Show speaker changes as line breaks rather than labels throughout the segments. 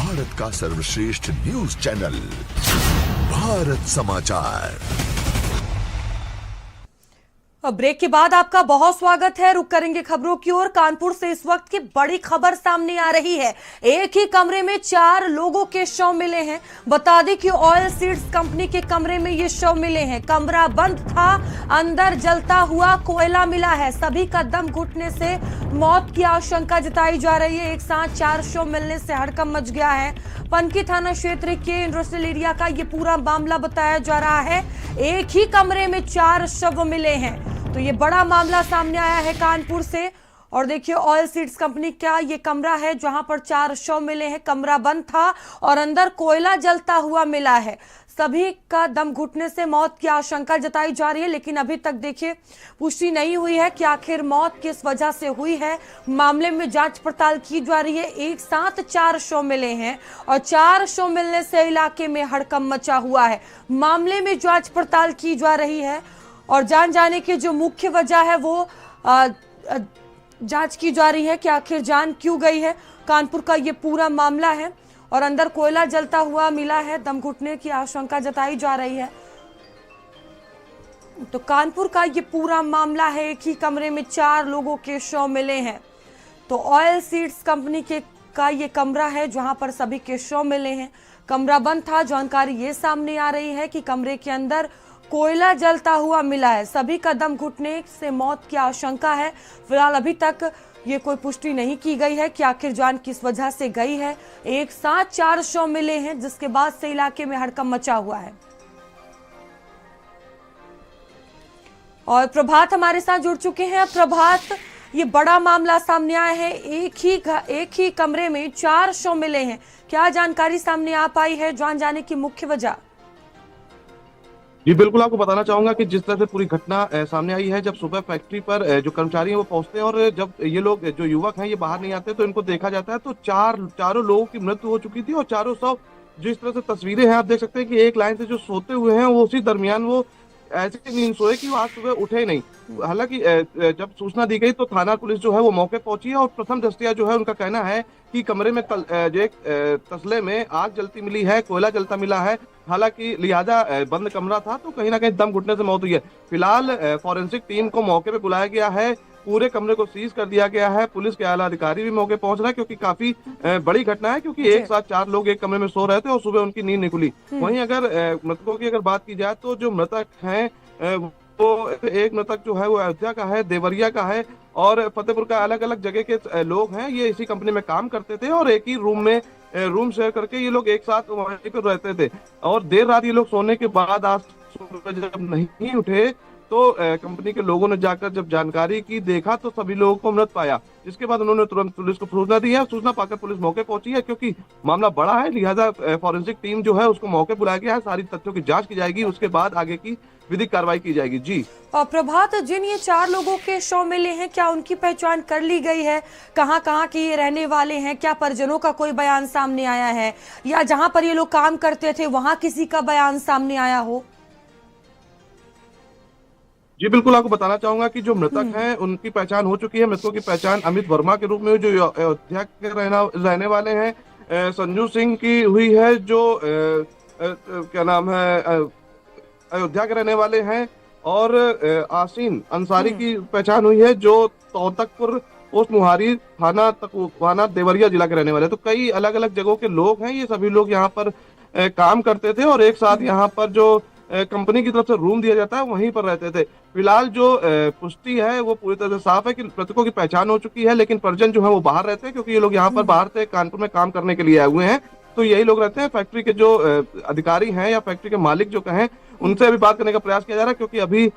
भारत का सर्वश्रेष्ठ news channel Bharat समाचार।
ब्रेक के बाद आपका बहुत स्वागत है। रुक करेंगे खबरों की ओर। कानपुर से इस वक्त की बड़ी खबर सामने आ रही है। एक ही कमरे में 4 लोगों के शव मिले हैं। बता दें कि ऑयल सीड्स कंपनी के कमरे में ये शव मिले हैं। कमरा बंद था, अंदर जलता हुआ कोयला मिला है। सभी का दम घुटने से मौत की आशंका जताई जा रही है। एक साथ 4 शव मिलने से हड़कंप मच गया है। पनकी थाना क्षेत्र के इंडस्ट्रियल एरिया का ये पूरा मामला बताया जा रहा है। एक ही कमरे में 4 शव मिले हैं। तो ये बड़ा मामला सामने आया है कानपुर से। और देखिए, ऑयल सीड्स कंपनी का ये कमरा है जहां पर 4 शव मिले हैं। कमरा बंद था और अंदर कोयला जलता हुआ मिला है। सभी का दम घुटने से मौत की आशंका जताई जा रही है, लेकिन अभी तक देखिए पुष्टि नहीं हुई है कि आखिर मौत किस वजह से हुई है। मामले में जांच पड़ताल की जा रही है। एक साथ 4 शव मिले हैं और 4 शव मिलने से इलाके में हड़कंप मचा हुआ है। मामले में जांच पड़ताल की जा रही है और जान जाने की जो मुख्य वजह है वो जांच की जा रही है कि आखिर जान क्यों गई है। कानपुर का ये पूरा मामला है और अंदर कोयला जलता हुआ मिला है। दम घुटने की आशंका जताई जा रही है। तो कानपुर का ये पूरा मामला है। एक ही कमरे में 4 लोगों के शव मिले हैं। तो ऑयल सीड्स कंपनी का ये कमरा है जहां पर सभी के शव मिले हैं। कमरा बंद था। जानकारी ये सामने आ रही है कि कमरे के अंदर कोयला जलता हुआ मिला है। सभी का दम घुटने से मौत की आशंका है। फिलहाल अभी तक ये कोई पुष्टि नहीं की गई है कि आखिर जान किस वजह से गई है। एक साथ 4 शव मिले हैं जिसके बाद से इलाके में हड़कंप मचा हुआ है। और प्रभात हमारे साथ जुड़ चुके हैं। प्रभात, ये बड़ा मामला सामने आया है। एक ही कमरे में 4 शव मिले हैं। क्या जानकारी सामने आ पाई है? जान जाने की मुख्य वजह।
जी बिल्कुल, आपको बताना चाहूंगा कि जिस तरह से पूरी घटना सामने आई है, जब सुबह फैक्ट्री पर जो कर्मचारी हैं वो पहुंचते हैं और जब ये लोग जो युवक हैं ये बाहर नहीं आते तो इनको देखा जाता है तो चारों लोगों की मृत्यु हो चुकी थी और चारों शव जिस तरह से तस्वीरें हैं आप देख सकते हैं कि एक लाइन से जो सोते हुए हैं वो उसी दरमियान वो ऐसे नींद सोए कि वो आज सुबह उठे ही नहीं। हालांकि जब सूचना दी गई तो थाना पुलिस जो है वो मौके पहुंची है और प्रथम दृष्टया जो है उनका कहना है कि कमरे में तसले में आग जलती मिली है, कोयला जलता मिला है। हालांकि लिहाजा बंद कमरा था तो कहीं ना कहीं दम घुटने से मौत हुई है। फिलहाल फॉरेंसिक टीम को मौके पे बुलाया गया है। पूरे कमरे को सीज कर दिया गया है। पुलिस के आला अधिकारी भी मौके पहुंच रहा है क्योंकि काफी बड़ी घटना है, क्योंकि एक साथ 4 लोग एक कमरे में सो रहे थे और सुबह उनकी नींद नहीं खुली। वहीं अगर मृतकों की अगर बात की जाए तो जो मृतक हैं वो एक मृतक जो है वो अयोध्या का है, देवरिया का है और फतेहपुर का। अलग अलग जगह के लोग हैं। ये इसी कंपनी में काम करते थे और एक ही रूम शेयर करके ये लोग एक साथ वहीं पर रहते थे। और देर रात ये लोग सोने के बाद आज सुबह जब नहीं उठे तो कंपनी के लोगों ने जाकर जब जानकारी की, देखा तो सभी लोगों को मृत पाया। जिसके बाद उन्होंने तुरंत पुलिस को सूचना दी है। सूचना पाकर पुलिस मौके पहुंची है। क्योंकि मामला बड़ा है लिहाजा फॉरेंसिक टीम जो है उसको मौके बुलाया गया है। सारी तथ्यों की जांच की जाएगी, उसके बाद आगे की विधिक कार्रवाई की जाएगी। जी
और प्रभात, जिन ये 4 लोगों के शव मिले हैं क्या उनकी पहचान कर ली गई है? कहाँ कहाँ के ये रहने वाले हैं? क्या परिजनों का कोई बयान सामने आया है या जहां पर ये लोग काम करते थे वहां किसी का बयान सामने आया हो?
जी बिल्कुल, आपको बताना चाहूंगा कि जो मृतक हैं उनकी पहचान हो चुकी है। मृतकों की पहचान अमित वर्मा के रूप में जो अयोध्या के रहने वाले हैं, संजू सिंह की हुई है जो क्या नाम है अयोध्या के रहने वाले हैं और आसीन अंसारी की पहचान हुई है जो तौतकपुर पोस्ट मुहारी थाना देवरिया जिला के रहने वाले। तो कई अलग अलग जगहों के लोग हैं। ये सभी लोग यहाँ पर काम करते थे और एक साथ यहाँ पर जो कंपनी की तरफ से रूम दिया जाता है वहीं पर रहते थे। फिलहाल जो पुष्टि है वो पूरी तरह से साफ है कि मृतकों की पहचान हो चुकी है, लेकिन परिजन जो है वो बाहर रहते हैं क्योंकि ये लोग यहाँ पर बाहर से कानपुर में काम करने के लिए आए हुए हैं। तो यही लोग रहते हैं। फैक्ट्री के जो अधिकारी हैं या फैक्ट्री के मालिक जो कहें उनसे अभी बात करने का प्रयास किया जा रहा है, क्योंकि अभी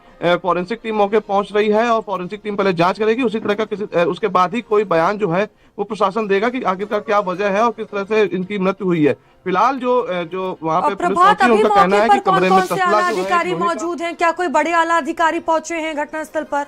फॉरेंसिक टीम मौके पहुंच रही है और फॉरेंसिक टीम पहले जांच करेगी। उसी तरह का उसके बाद ही कोई बयान जो है वो प्रशासन देगा कि आखिरकार क्या वजह है और किस तरह से इनकी मृत्यु हुई है। फिलहाल जो वहाँ पे पुलिस पहुंची उनका कहना है कि कमरे में तसला
अधिकारी मौजूद हैं। क्या कोई बड़े आला अधिकारी पहुंचे हैं घटनास्थल पर?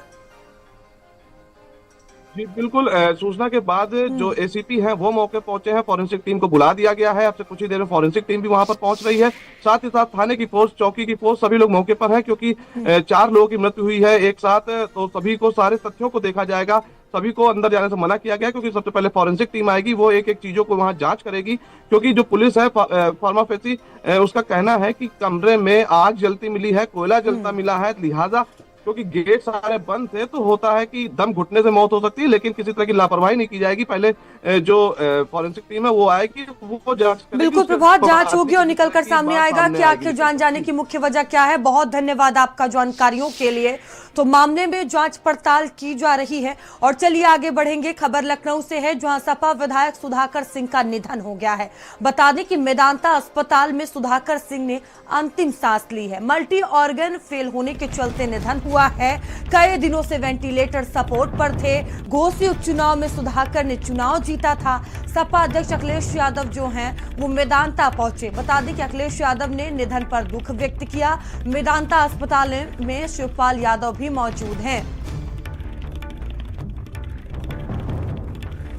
जी बिल्कुल, सूचना के बाद जो एसीपी हैं वो मौके पहुंचे हैं। फॉरेंसिक टीम को बुला दिया गया है। अब से कुछ ही देर में फॉरेंसिक टीम भी वहां पर पहुंच रही है। साथ ही साथ थाने की फोर्स, चौकी की फोर्स, सभी लोग मौके पर हैं क्योंकि 4 लोगों की मृत्यु हुई है एक साथ। तो सभी को सारे तथ्यों को देखा जाएगा। सभी को अंदर जाने से मना किया गया, क्योंकि सबसे पहले फॉरेंसिक टीम आएगी, वो एक एक चीजों को वहां जांच करेगी। क्योंकि जो पुलिस है फार्माफेसी, उसका कहना है कि कमरे में आग जलती मिली है, कोयला जलता मिला है, लिहाजा क्योंकि गेट सारे बंद थे तो होता है कि दम घुटने से मौत हो सकती है, लेकिन किसी तरह की लापरवाही नहीं की जाएगी। पहले जो फॉरेंसिक टीम है वो आएगी, वो जांच करेगी।
बिल्कुल प्रभात, जांच होगी और निकलकर सामने आएगा कि आखिर जान जाने की मुख्य वजह क्या है। बहुत धन्यवाद आपका जानकारियों के लिए। तो मामले में जांच पड़ताल की जा रही है और चलिए आगे बढ़ेंगे। खबर लखनऊ से है, जहां सपा विधायक सुधाकर सिंह का निधन हो गया है। बता दें कि मेदांता अस्पताल में सुधाकर सिंह ने अंतिम सांस ली है। मल्टी ऑर्गन फेल होने के चलते निधन हुआ है। कई दिनों से वेंटिलेटर सपोर्ट पर थे। घोसी उपचुनाव में सुधाकर ने चुनाव जीता था। सपा अध्यक्ष अखिलेश यादव जो हैं वो मेदांता पहुंचे। बता दें कि अखिलेश यादव ने निधन पर दुख व्यक्त किया। मेदांता अस्पताल में शिवपाल यादव भी मौजूद हैं।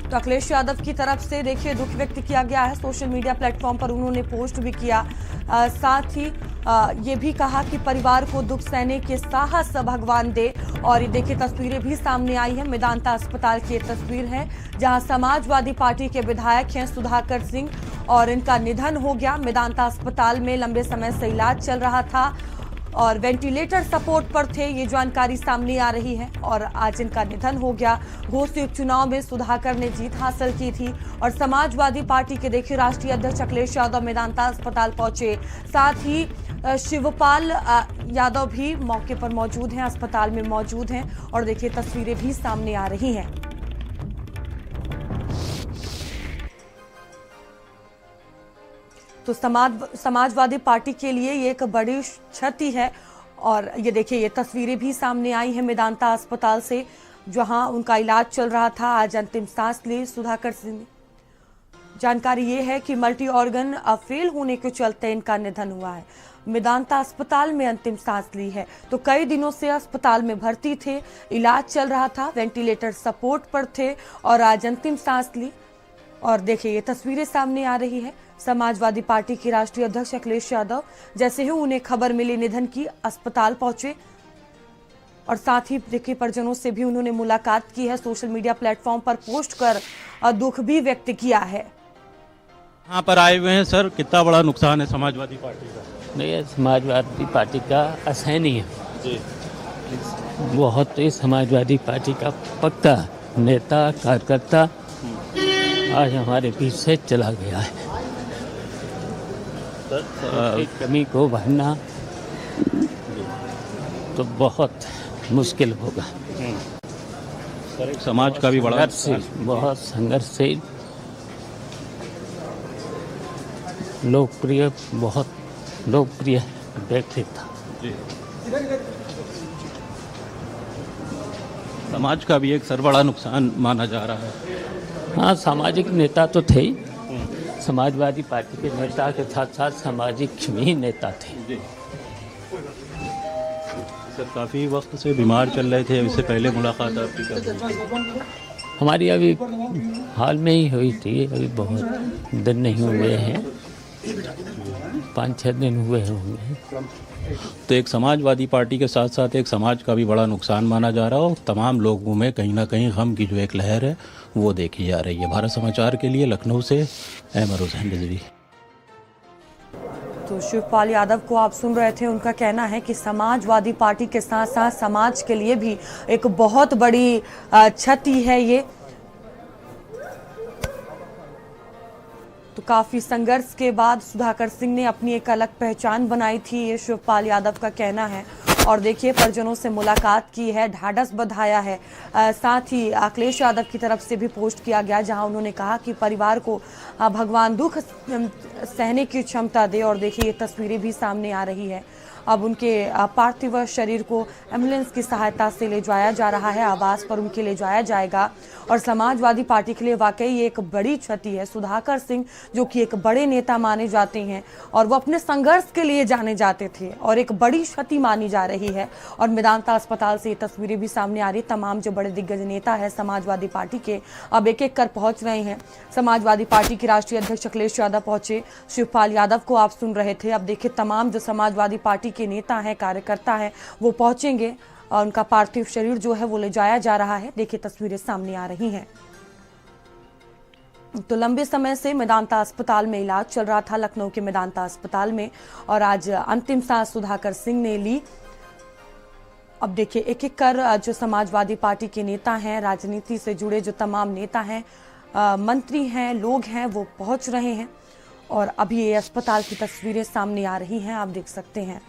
तो अखिलेश यादव की तरफ से देखिए दुख व्यक्त किया गया है। सोशल मीडिया प्लेटफॉर्म पर उन्होंने पोस्ट भी किया। साथ ही ये भी कहा कि परिवार को दुख सहने के साहस भगवान दे। और ये देखिए तस्वीरें भी सामने आई हैं। मेदांता अस्पताल की ये तस्वीर है जहां समाजवादी पार्टी के विधायक हैं सुधाकर सिंह और इनका निधन हो गया। मेदांता अस्पताल में लंबे समय से इलाज चल रहा था और वेंटिलेटर सपोर्ट पर थे, ये जानकारी सामने आ रही है और आज इनका निधन हो गया। घोसी उपचुनाव में सुधाकर ने जीत हासिल की थी और समाजवादी पार्टी के देखिए राष्ट्रीय अध्यक्ष अखिलेश यादव मेदांता अस्पताल पहुंचे। साथ ही शिवपाल यादव भी मौके पर मौजूद हैं, अस्पताल में मौजूद हैं और देखिए तस्वीरें भी सामने आ रही हैं। तो समाजवादी पार्टी के लिए ये एक बड़ी क्षति है और ये देखिए ये तस्वीरें भी सामने आई हैं मेदांता अस्पताल से जहां उनका इलाज चल रहा था। आज अंतिम सांस ली सुधाकर सिंह ने। जानकारी ये है कि मल्टी ऑर्गन फेल होने के चलते इनका निधन हुआ है। मेदांता अस्पताल में अंतिम सांस ली है। तो कई दिनों से अस्पताल में भर्ती थे, इलाज चल रहा था, वेंटिलेटर सपोर्ट पर थे और आज अंतिम सांस ली। और देखिए ये तस्वीरें सामने आ रही है। समाजवादी पार्टी के राष्ट्रीय अध्यक्ष अखिलेश यादव जैसे ही उन्हें खबर मिली निधन की, अस्पताल पहुंचे और साथ ही देखिए परिजनों से भी उन्होंने मुलाकात की है। सोशल मीडिया प्लेटफॉर्म पर पोस्ट कर दुख भी व्यक्त किया है।
यहाँ पर आए हुए हैं सर, कितना बड़ा नुकसान है समाजवादी पार्टी का?
नहीं, समाजवादी पार्टी का असहनीय
जी,
बहुत ही समाजवादी पार्टी का पक्का नेता कार्यकर्ता आज हमारे बीच से चला गया है। उसकी कमी को भरना तो बहुत मुश्किल होगा।
सर एक समाज का भी बड़ा
बहुत संघर्षशील, लोकप्रिय, बहुत लोकप्रिय व्यक्ति था।
जी। समाज का भी एक सर बड़ा नुकसान माना जा रहा है।
हाँ, सामाजिक नेता तो थे ही, समाजवादी पार्टी के नेता के साथ साथ सामाजिक भी नेता थे।
सर काफ़ी वक्त से बीमार चल रहे थे, इससे पहले मुलाकात आपकी कब हुई?
हमारी अभी हाल में ही हुई थी, अभी बहुत दिन नहीं हुए हैं, 5-6 दिन हुए होंगे।
तो एक समाजवादी पार्टी के साथ साथ एक समाज का भी बड़ा नुकसान माना जा रहा है और तमाम लोगों में कहीं ना कहीं गम की जो एक लहर है वो देखी जा रही है। भारत समाचार के लिए लखनऊ से अहमद हुसैन रिजवी।
तो शिवपाल यादव को आप सुन रहे थे। उनका कहना है कि समाजवादी पार्टी के साथ साथ समाज के लिए भी एक बहुत बड़ी क्षति है ये। तो काफी संघर्ष के बाद सुधाकर सिंह ने अपनी एक अलग पहचान बनाई थी, ये शिवपाल यादव का कहना है। और देखिए परिजनों से मुलाकात की है, ढाढ़स बंधाया है। साथ ही अखिलेश यादव की तरफ से भी पोस्ट किया गया जहां उन्होंने कहा कि परिवार को भगवान दुख सहने की क्षमता दे। और देखिए ये तस्वीरें भी सामने आ रही है। अब उनके पार्थिव शरीर को एम्बुलेंस की सहायता से ले जाया जा रहा है, आवास पर उनके ले जाया जाएगा। और समाजवादी पार्टी के लिए वाकई ये एक बड़ी क्षति है। सुधाकर सिंह जो कि एक बड़े नेता माने जाते हैं और वो अपने संघर्ष के लिए जाने जाते थे और एक बड़ी क्षति मानी जा रही है। और मेदांता अस्पताल से ये तस्वीरें भी सामने आ रही। तमाम जो बड़े दिग्गज नेता है समाजवादी पार्टी के अब एक एक कर पहुंच रहे हैं। समाजवादी पार्टी के राष्ट्रीय अध्यक्ष अखिलेश यादव पहुंचे, शिवपाल यादव को आप सुन रहे थे। अब देखिए तमाम जो समाजवादी पार्टी के नेता हैं, कार्यकर्ता हैं, वो पहुंचेंगे और उनका पार्थिव शरीर जो है वो ले जाया जा रहा है। देखिए तस्वीरें सामने आ रही हैं। तो लंबे समय से मेदांता अस्पताल में इलाज चल रहा था, लखनऊ के मेदांता अस्पताल में, और आज अंतिम सांस सुधाकर सिंह ने ली। अब देखिए एक एक कर जो समाजवादी पार्टी के नेता हैं, राजनीति से जुड़े जो तमाम नेता हैं, मंत्री हैं, लोग हैं, वो पहुंच रहे हैं और अभी ये अस्पताल की तस्वीरें सामने आ रही हैं, आप देख सकते हैं।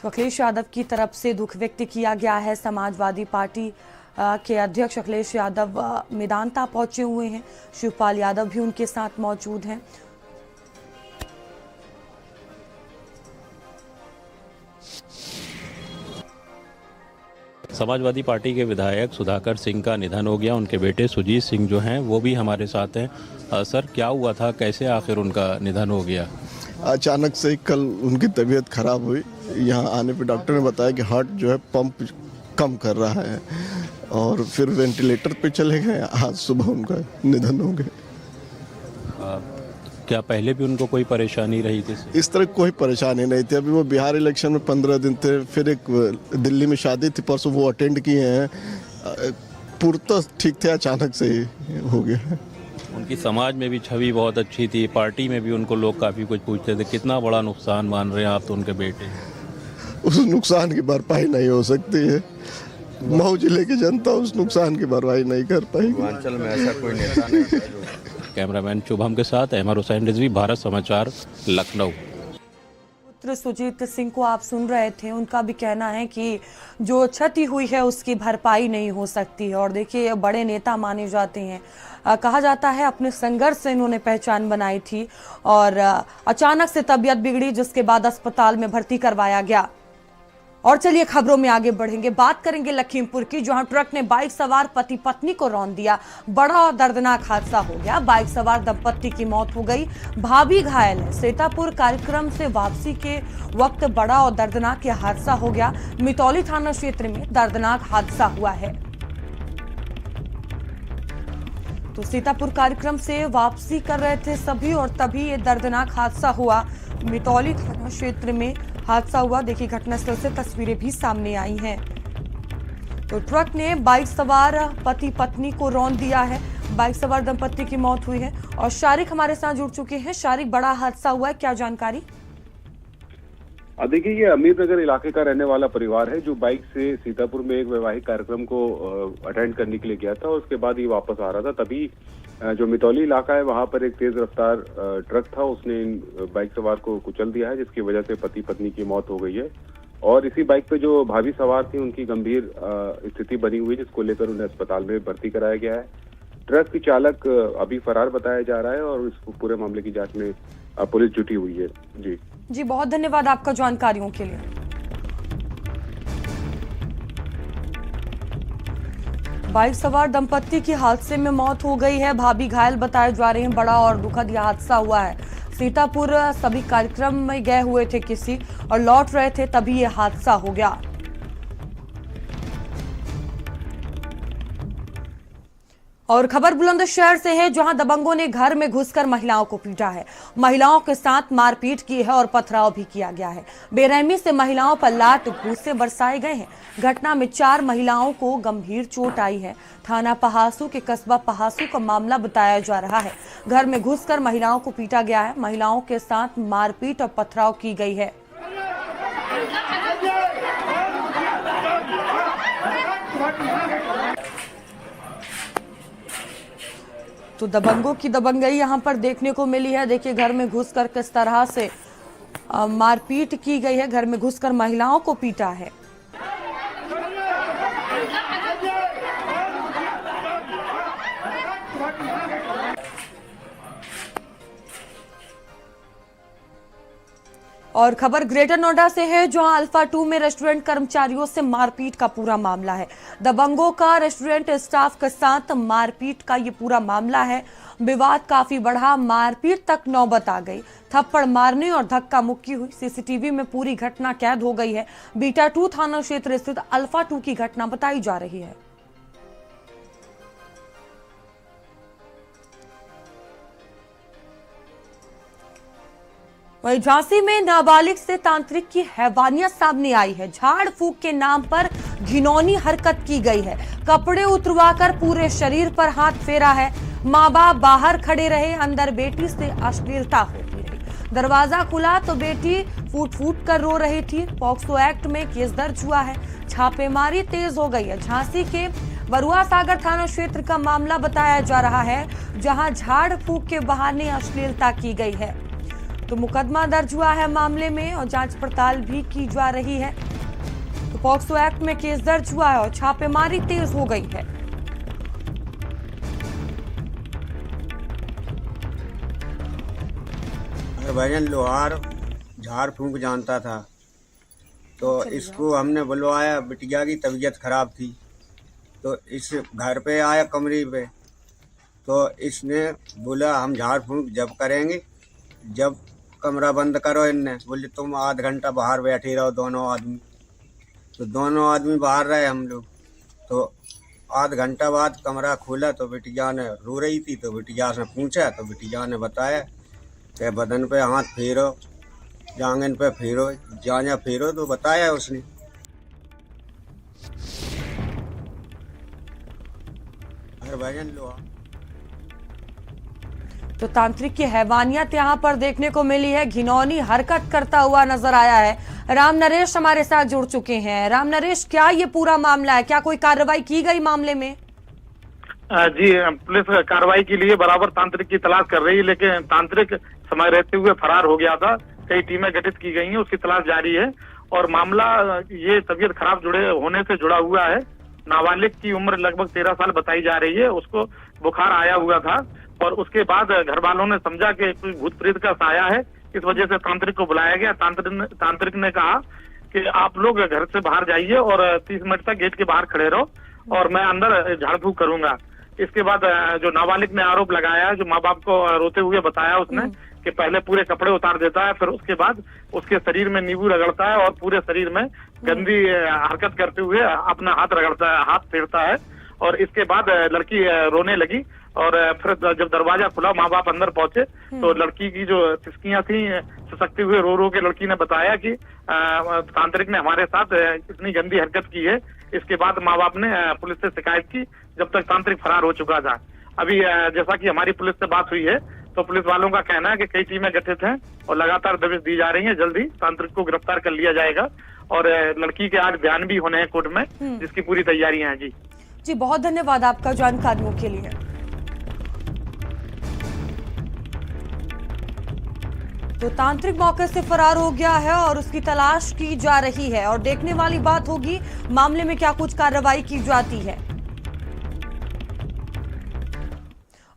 तो अखिलेश यादव की तरफ से दुख व्यक्त किया गया है। समाजवादी पार्टी के अध्यक्ष अखिलेश यादव मेदांता पहुंचे हुए हैं, शिवपाल यादव भी उनके साथ मौजूद हैं।
समाजवादी पार्टी के विधायक सुधाकर सिंह का निधन हो गया। उनके बेटे सुजीत सिंह जो हैं वो भी हमारे साथ हैं। सर, क्या हुआ था, कैसे आखिर उनका निधन हो गया?
अचानक से कल उनकी तबीयत खराब हुई। यहाँ आने पे डॉक्टर ने बताया कि हार्ट जो है पंप कम कर रहा है और फिर वेंटिलेटर पे चले गए। आज सुबह उनका निधन हो गया।
क्या पहले भी उनको कोई परेशानी रही थी?
इस तरह कोई परेशानी नहीं थी। अभी वो बिहार इलेक्शन में 15 दिन थे, फिर एक दिल्ली में शादी थी, परसों वो अटेंड किए हैं। पूर्णतः ठीक थे, अचानक से ही हो गया।
उनकी समाज में भी छवि बहुत अच्छी थी, पार्टी में भी उनको लोग काफ़ी कुछ पूछते थे। कितना बड़ा नुकसान मान रहे हैं आप तो उनके बेटे?
उस नुकसान की भरपाई नहीं हो सकती है। मऊ जिले की जनता उस नुकसान की भरपाई नहीं कर पाएगी।
पूर्वांचल में ऐसा कोई नेता नहीं है जो।
कैमरामैन शुभम के साथ अहमद हुसैन रिजवी, भारत समाचार, लखनऊ।
पुत्र सुजीत सिंह को आप सुन रहे थे, उनका भी कहना है कि जो क्षति हुई है उसकी भरपाई नहीं हो सकती है। और देखिए बड़े नेता माने जाते हैं, कहा जाता है अपने संघर्ष से इन्होंने पहचान बनाई थी और अचानक से तबीयत बिगड़ी, जिसके बाद अस्पताल में भर्ती करवाया गया। और चलिए खबरों में आगे बढ़ेंगे, बात करेंगे लखीमपुर की, जहां ट्रक ने बाइक सवार पति पत्नी को रौंद दिया। बड़ा और दर्दनाक हादसा हो गया। बाइक सवार दंपत्ति की मौत हो गई, भाभी घायल है। सीतापुर कार्यक्रम से वापसी के वक्त बड़ा और दर्दनाक यह हादसा हो गया। मितौली थाना क्षेत्र में दर्दनाक हादसा हुआ है। तो सीतापुर कार्यक्रम से वापसी कर रहे थे सभी और तभी ये दर्दनाक हादसा हुआ। मितौली थाना क्षेत्र में हादसा हुआ। देखिए घटनास्थल से तस्वीरें भी सामने आई हैं। तो ट्रक ने बाइक सवार पति पत्नी को रौंद दिया है। बाइक सवार दंपत्ति की मौत हुई है और शारिक हमारे साथ जुड़ चुके हैं। शारिक, बड़ा हादसा हुआ है, क्या जानकारी?
देखिए, ये अमीरनगर इलाके का रहने वाला परिवार है जो बाइक से सीतापुर में एक वैवाहिक कार्यक्रम को अटेंड करने के लिए गया था और उसके बाद ये वापस आ रहा था। तभी जो मितौली इलाका है वहां पर एक तेज रफ्तार ट्रक था, उसने इन बाइक सवार को कुचल दिया है, जिसकी वजह से पति पत्नी की मौत हो गई है। और इसी बाइक पे जो भाभी सवार थी उनकी गंभीर स्थिति बनी हुई है, जिसको लेकर उन्हें अस्पताल में भर्ती कराया गया है। ट्रक की चालक अभी फरार बताया जा रहा है और इस पूरे मामले की जांच में पुलिस जुटी हुई है। जी,
बहुत धन्यवाद आपका जानकारियों के लिए। बाइक सवार दंपत्ति की हादसे में मौत हो गई है, भाभी घायल बताए जा रहे हैं। बड़ा और दुखद यह हादसा हुआ है। सीतापुर सभी कार्यक्रम में गए हुए थे किसी और लौट रहे थे, तभी यह हादसा हो गया। और खबर बुलंदशहर से है, जहां दबंगों ने घर में घुसकर महिलाओं को पीटा है, महिलाओं के साथ मारपीट की है और पथराव भी किया गया है। बेरहमी से महिलाओं पर लात घूंसे बरसाए गए हैं। घटना में 4 महिलाओं को गंभीर चोट आई है। थाना पहासू के कस्बा पहासू का मामला बताया जा रहा है। घर में घुसकर महिलाओं को पीटा गया है, महिलाओं के साथ मारपीट और पथराव की गई है। तो दबंगों की दबंगई यहां पर देखने को मिली है। देखिए घर में घुसकर किस तरह से मारपीट की गई है, घर में घुसकर महिलाओं को पीटा है। और खबर ग्रेटर नोएडा से है, जहां अल्फा 2 में रेस्टोरेंट कर्मचारियों से मारपीट का पूरा मामला है। दबंगों का रेस्टोरेंट स्टाफ के साथ मारपीट का ये पूरा मामला है। विवाद काफी बढ़ा, मारपीट तक नौबत आ गई। थप्पड़ मारने और धक्का मुक्की हुई। सीसीटीवी में पूरी घटना कैद हो गई है। बीटा 2 थाना क्षेत्र स्थित अल्फा 2 की घटना बताई जा रही है। वहीं झांसी में नाबालिग से तांत्रिक की हैवानियत सामने आई है। झाड़ फूंक के नाम पर घिनौनी हरकत की गई है। कपड़े उतरवाकर पूरे शरीर पर हाथ फेरा है। माँ बाप बाहर खड़े रहे, अंदर बेटी से अश्लीलता होती रही। दरवाजा खुला तो बेटी फूट फूट कर रो रही थी। पॉक्सो एक्ट में केस दर्ज हुआ है। छापेमारी तेज हो गई है। झांसी के बरुआ सागर थाना क्षेत्र का मामला बताया जा रहा है, जहां झाड़ फूंक के बहाने अश्लीलता की गई है। तो मुकदमा दर्ज हुआ है मामले में और जांच पड़ताल भी की जा रही है। तो पॉक्सो एक्ट में केस दर्ज हुआ है और छापेमारी तेज हो गई है।
भजन लोहार झाड़ फूंक जानता था, तो इसको हमने बुलवाया। बिटिया की तबीयत खराब थी, तो इस घर पे आया कमरे पे, तो इसने बोला हम झाड़ फूंक जब करेंगे जब कमरा बंद करो। इनने बोले तुम आध घंटा बाहर बैठे रहो दोनों आदमी। तो दोनों आदमी बाहर रहे हम लोग। तो आध घंटा बाद कमरा खोला तो बिटिया ने रो रही थी। तो बिटिया से पूछा तो बिटिया ने बताया कि बदन पे हाथ फेरो, जांघन पे फेरो, जांघा फेरो। तो बताया उसने। भजन लोहा
तो तांत्रिक की हैवानियत यहाँ पर देखने को मिली है। घिनौनी हरकत करता हुआ नजर आया है। राम नरेश हमारे साथ जुड़ चुके हैं। राम नरेश, क्या ये पूरा मामला है? क्या कोई कार्रवाई की गई मामले में?
जी, पुलिस कार्रवाई के लिए बराबर तांत्रिक की तलाश कर रही है, लेकिन तांत्रिक समय रहते हुए फरार हो गया था। कई टीमें गठित की गई हैं, उसकी तलाश जारी है। और मामला ये तबीयत खराब होने से जुड़ा हुआ है। नाबालिग की उम्र लगभग 13 साल बताई जा रही है। उसको बुखार आया हुआ था और उसके बाद घर वालों ने समझा कि कोई भूत प्रेत का साया है, इस वजह से तांत्रिक को बुलाया गया। तांत्रिक ने कहा कि आप लोग घर से बाहर जाइए और 30 मिनट तक गेट के बाहर खड़े रहो और मैं अंदर झाड़ फूंक करूंगा। इसके बाद जो नाबालिग ने आरोप लगाया, जो माँ बाप को रोते हुए बताया उसने कि पहले पूरे कपड़े उतार देता है, फिर उसके बाद उसके शरीर में नींबू रगड़ता है और पूरे शरीर में गंदी हरकत करते हुए अपना हाथ रगड़ता है, हाथ फेरता है। और इसके बाद लड़की रोने लगी और फिर जब दरवाजा खुला, माँ बाप अंदर पहुंचे तो लड़की की जो सिसकियां थी, सिसकते हुए रो रो के लड़की ने बताया कि तांत्रिक ने हमारे साथ इतनी गंदी हरकत की है। इसके बाद माँ बाप ने पुलिस से शिकायत की, जब तक तांत्रिक फरार हो चुका था। अभी जैसा कि हमारी पुलिस से बात हुई है, तो पुलिस वालों का कहना है कि कई टीमें गठित हैं और लगातार दबिश दी जा रही है। जल्दी तांत्रिक को गिरफ्तार कर लिया जाएगा और लड़की के आज बयान भी होने हैं कोर्ट में, जिसकी पूरी तैयारियां हैं। जी,
बहुत धन्यवाद आपका जानकारियों के लिए। तो तांत्रिक मौके से फरार हो गया है और उसकी तलाश की जा रही है और देखने वाली बात होगी मामले में क्या कुछ कार्रवाई की जाती है।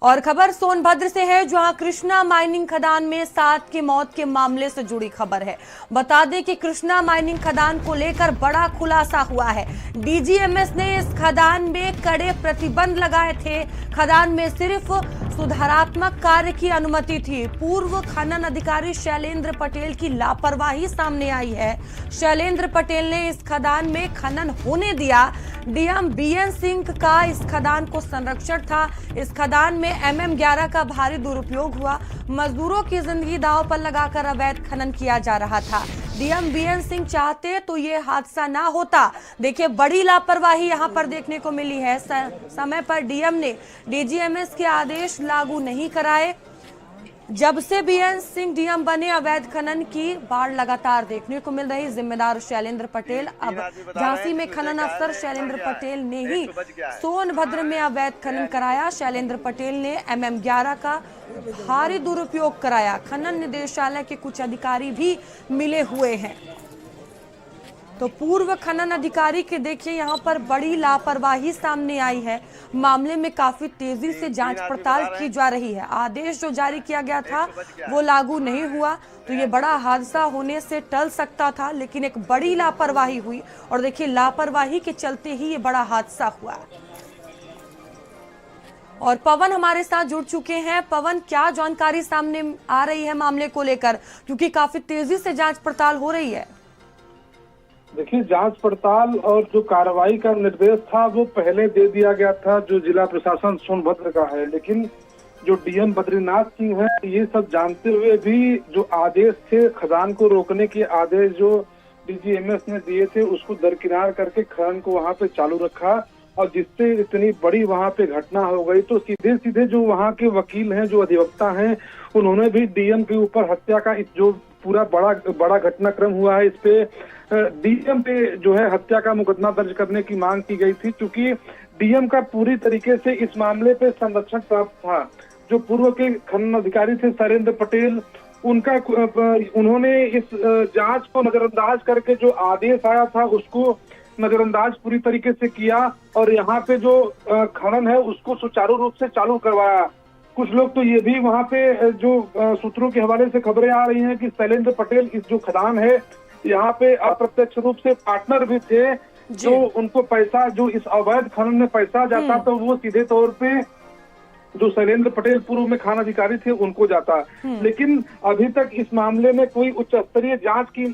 और खबर सोनभद्र से है, जहां कृष्णा माइनिंग खदान में 7 की मौत के मामले से जुड़ी खबर है। बता दें कि कृष्णा माइनिंग खदान को लेकर बड़ा खुलासा हुआ है। डीजीएमएस ने इस खदान में कड़े प्रतिबंध लगाए थे। खदान में सिर्फ सुधारात्मक कार्य की अनुमति थी। पूर्व खनन अधिकारी शैलेंद्र पटेल की लापरवाही सामने आई है। शैलेंद्र पटेल ने इस खदान में खनन होने दिया। डीएम बीएन सिंह का इस खदान को संरक्षण था। इस खदान में MM11 का भारी दुरुपयोग हुआ। मजदूरों की जिंदगी दांव पर लगाकर अवैध खनन किया जा रहा था। डीएम बीएन सिंह चाहते तो ये हादसा ना होता। देखिए, बड़ी लापरवाही यहां पर देखने को मिली है। समय पर डीएम ने डीजीएमएस के आदेश लागू नहीं कराए। जब से बीएन सिंह डीएम बने, अवैध खनन की बाढ़ लगातार देखने को मिल रही। जिम्मेदार शैलेंद्र पटेल। अब झांसी में खनन अफसर शैलेंद्र पटेल ने ही सोनभद्र में अवैध खनन कराया। शैलेंद्र पटेल ने MM11 का भारी दुरुपयोग कराया। खनन निदेशालय के कुछ अधिकारी भी मिले हुए हैं। तो पूर्व खनन अधिकारी के देखिए यहाँ पर बड़ी लापरवाही सामने आई है। मामले में काफी तेजी से जांच पड़ताल की जा रही है। आदेश जो जारी किया गया था वो लागू नहीं हुआ, तो ये बड़ा हादसा होने से टल सकता था, लेकिन एक बड़ी लापरवाही हुई और देखिए लापरवाही के चलते ही ये बड़ा हादसा हुआ। और पवन हमारे साथ जुड़ चुके हैं। पवन, क्या जानकारी सामने आ रही है मामले को लेकर, क्योंकि काफी तेजी से जांच पड़ताल हो रही है?
देखिए, जांच पड़ताल और जो कार्रवाई का निर्देश था वो पहले दे दिया गया था, जो जिला प्रशासन सोनभद्र का है। लेकिन जो डीएम बद्रीनाथ सिंह है, ये सब जानते हुए भी जो आदेश थे खदान को रोकने के आदेश जो डीजीएमएस ने दिए थे, उसको दरकिनार करके खनन को वहां पे चालू रखा और जिससे इतनी बड़ी वहां पे घटना हो गई। तो सीधे सीधे जो वहां के वकील हैं, जो अधिवक्ता हैं, उन्होंने भी डीएम के ऊपर हत्या का जो पूरा बड़ा घटनाक्रम हुआ है, इस पे डीएम पे जो है हत्या का मुकदमा दर्ज करने की मांग की गई थी, क्योंकि डीएम का पूरी तरीके से इस मामले पे संरक्षण प्राप्त था। जो पूर्व के खनन अधिकारी थे शैलेंद्र पटेल, उन्होंने इस जांच को नजरअंदाज करके जो आदेश आया था उसको नजरअंदाज पूरी तरीके से किया और यहाँ पे जो खनन है उसको सुचारू रूप से चालू करवाया। कुछ लोग तो ये भी वहाँ पे जो सूत्रों के हवाले से खबरें आ रही हैं कि शैलेंद्र पटेल इस जो खदान है यहाँ पे अप्रत्यक्ष रूप से पार्टनर भी थे, जो उनको पैसा, जो इस अवैध खनन में पैसा जाता तो वो सीधे तौर पे जो शैलेंद्र पटेल पूर्व में खान अधिकारी थे उनको जाता। लेकिन अभी तक इस मामले में कोई उच्च स्तरीय जांच की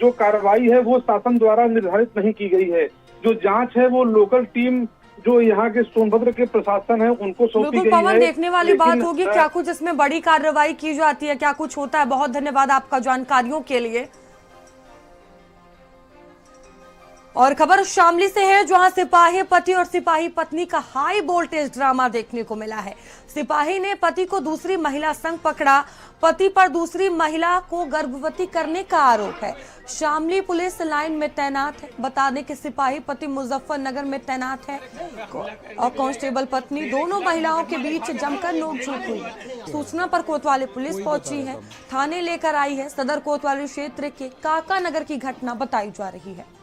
जो कार्रवाई है वो शासन द्वारा निर्धारित नहीं की गई है। जो जांच है वो लोकल टीम जो यहाँ के सोनभद्र के प्रशासन है उनको सौंपी गई है।
पवन, देखने वाली बात होगी क्या कुछ इसमें बड़ी कार्रवाई की जाती है, क्या कुछ होता है। बहुत धन्यवाद आपका जानकारियों के लिए। और खबर शामली से है, जहां सिपाही पति और सिपाही पत्नी का हाई वोल्टेज ड्रामा देखने को मिला है। सिपाही ने पति को दूसरी महिला संग पकड़ा, पति पर दूसरी महिला को गर्भवती करने का आरोप है। शामली पुलिस लाइन में तैनात है। बता दें कि सिपाही पति मुजफ्फरनगर में तैनात है और कांस्टेबल पत्नी, दोनों महिलाओं के बीच जमकर नोकझोंक हुई। सूचना पर कोतवाली पुलिस पहुंची है, थाने लेकर आई है। सदर कोतवाली क्षेत्र के काका नगर की घटना बताई जा रही है।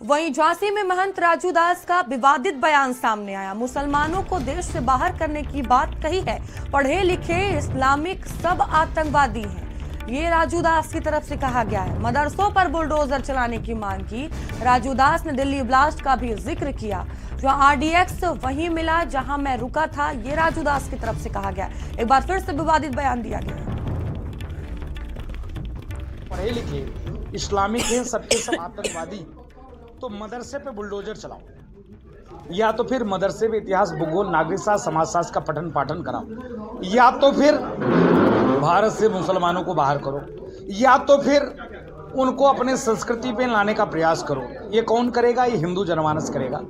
वहीं झांसी में महंत राजू दास का विवादित बयान सामने आया। मुसलमानों को देश से बाहर करने की बात कही है। पढ़े लिखे इस्लामिक सब आतंकवादी हैं, ये राजू दास की तरफ से कहा गया है। मदरसों पर बुलडोजर चलाने की मांग की। राजू दास ने दिल्ली ब्लास्ट का भी जिक्र किया। जो आरडीएक्स वहीं मिला जहां मैं रुका था, ये राजू दास की तरफ से कहा गया। एक बार फिर से विवादित बयान दिया गया।
पढ़े लिखे इस्लामिक हैं, सबके सब आतंकवादी, तो मदरसे पे बुलडोजर चलाओ, या तो फिर मदरसे में इतिहास, भूगोल, नागरिक शास्त्र, समाज शास्त्र का पठन पाठन कराओ, या तो फिर भारत से मुसलमानों को बाहर करो, या तो फिर उनको अपने संस्कृति पे लाने का प्रयास करो। ये कौन करेगा? ये हिंदू जनमानस करेगा।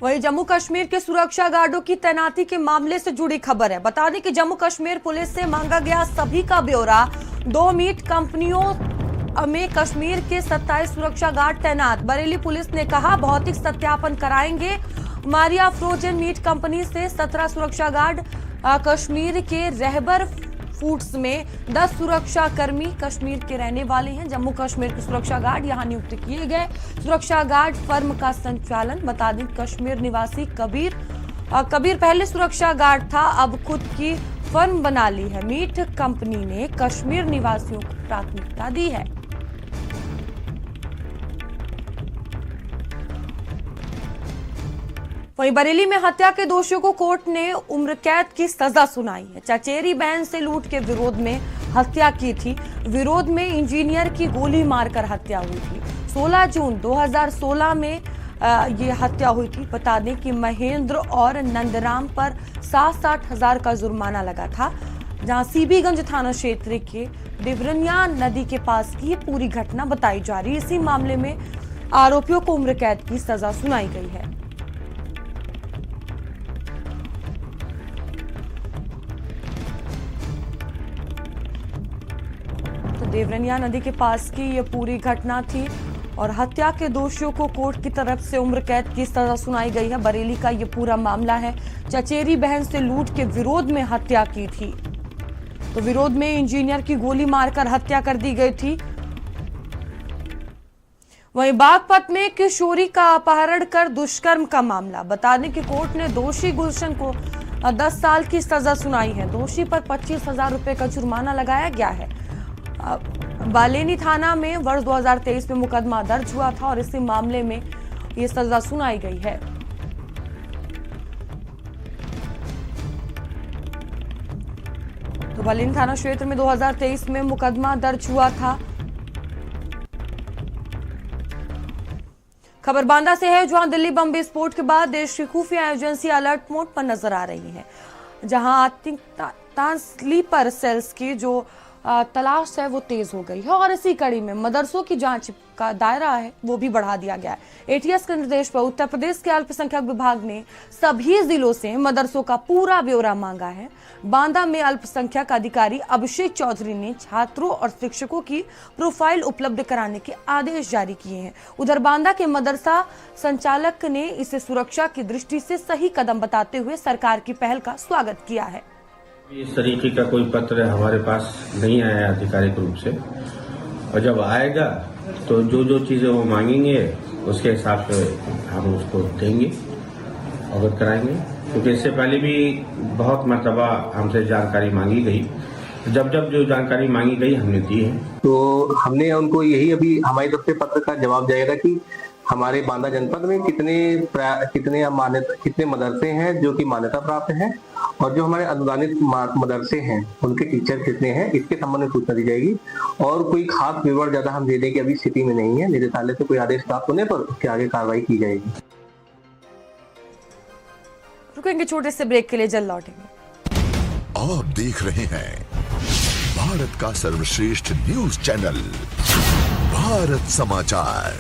वहीं जम्मू कश्मीर के सुरक्षा गार्डों की तैनाती के मामले से जुड़ी खबर है। बता दें कि जम्मू कश्मीर पुलिस से मांगा गया सभी का ब्यौरा। 2 मीट कंपनियों में कश्मीर के 27 सुरक्षा गार्ड तैनात। बरेली पुलिस ने कहा भौतिक सत्यापन कराएंगे। मारिया फ्रोजन मीट कंपनी से 17 सुरक्षा गार्ड, कश्मीर के रहबर फूड्स में 10 सुरक्षा कर्मी कश्मीर के रहने वाले हैं। जम्मू कश्मीर के सुरक्षा गार्ड यहां नियुक्त किए गए। सुरक्षा गार्ड फर्म का संचालन, बता दें कश्मीर निवासी कबीर पहले सुरक्षा गार्ड था, अब खुद की फर्म बना ली है। मीट कंपनी ने कश्मीर निवासियों को प्राथमिकता दी है। वहीं बरेली में हत्या के दोषियों को कोर्ट ने उम्र कैद की सजा सुनाई है। चचेरी बहन से लूट के विरोध में हत्या की थी। विरोध में इंजीनियर की गोली मारकर हत्या हुई थी। 16 जून 2016 में ये हत्या हुई थी। बता दें कि महेंद्र और नंदराम पर 60-60 हजार का जुर्माना लगा था। जहां सीबीगंज थाना क्षेत्र के डिवरनिया नदी के पास की ये पूरी घटना बताई जा रही है। इसी मामले में आरोपियों को उम्र कैद की सजा सुनाई गई है। देवरनिया नदी के पास की ये पूरी घटना थी और हत्या के दोषियों को कोर्ट की तरफ से उम्र कैद की सजा सुनाई गई है। बरेली का ये पूरा मामला है। चचेरी बहन से लूट के विरोध में हत्या की थी, तो विरोध में इंजीनियर की गोली मारकर हत्या कर दी गई थी। वहीं बागपत में किशोरी का अपहरण कर दुष्कर्म का मामला। बता दें कि कोर्ट ने दोषी गुलशन को 10 साल की सजा सुनाई है। दोषी पर 25,000 रुपए का जुर्माना लगाया गया है। बालेनी थाना में वर्ष 2023 में मुकदमा दर्ज हुआ था और इसी मामले में ये सजा सुनाई गई है। तो बालेनी थाना क्षेत्र में 2023 में मुकदमा दर्ज हुआ था। खबर बांदा से है, जहां दिल्ली बम विस्फोट के बाद देश की खुफिया एजेंसी अलर्ट मोड पर नजर आ रही है, जहां आतंकी स्लीपर सेल्स की जो तलाश है वो तेज हो गई है और इसी कड़ी में मदरसों की जांच का दायरा है वो भी बढ़ा दिया गया है। एटीएस के निर्देश पर उत्तर प्रदेश के अल्पसंख्यक विभाग ने सभी जिलों से मदरसों का पूरा ब्यौरा मांगा है। बांदा में अल्पसंख्यक अधिकारी अभिषेक चौधरी ने छात्रों और शिक्षकों की प्रोफाइल उपलब्ध कराने के आदेश जारी किए हैं। उधर बांदा के मदरसा संचालक ने इसे सुरक्षा की दृष्टि से सही कदम बताते हुए सरकार की पहल का स्वागत किया है।
इस तरीके का कोई पत्र हमारे पास नहीं आया है आधिकारिक रूप से, और जब आएगा तो जो जो चीजें वो मांगेंगे उसके हिसाब से हम उसको देंगे, अवगत कराएंगे। क्योंकि इससे पहले भी बहुत मर्तबा हमसे जानकारी मांगी गई, जब जब जो जानकारी मांगी गई हमने दी है।
तो हमने उनको यही अभी हमारी तरफ से पत्र का जवाब जाएगा कि हमारे बांदा जनपद में कितने मदरसे हैं जो कि मान्यता प्राप्त हैं, और जो हमारे अनुदानित मदरसे हैं उनके टीचर कितने हैं, इसके संबंध में सूचना दी जाएगी। और कोई खास विवरण ज्यादा हम देने की अभी स्थिति में नहीं है। निदेशालय से कोई आदेश प्राप्त होने पर उसके आगे कार्रवाई की जाएगी।
रुकेंगे छोटे से ब्रेक के लिए, जल्द लौटेंगे।
आप देख रहे हैं भारत का सर्वश्रेष्ठ न्यूज चैनल भारत समाचार।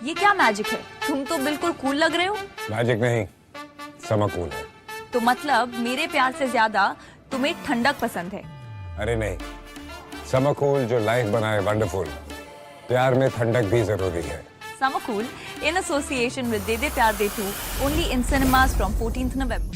ये क्या मैजिक है? तुम तो बिल्कुल कूल लग रहे हो।
मैजिक नहीं, समकूल है।
तो मतलब मेरे प्यार से ज्यादा तुम्हें ठंडक पसंद है?
अरे नहीं, समकूल जो लाइफ बनाए वंडरफुल, प्यार में ठंडक भी जरूरी है।
समकूल in association with De De Pyar De 2 only in cinemas from 14th November.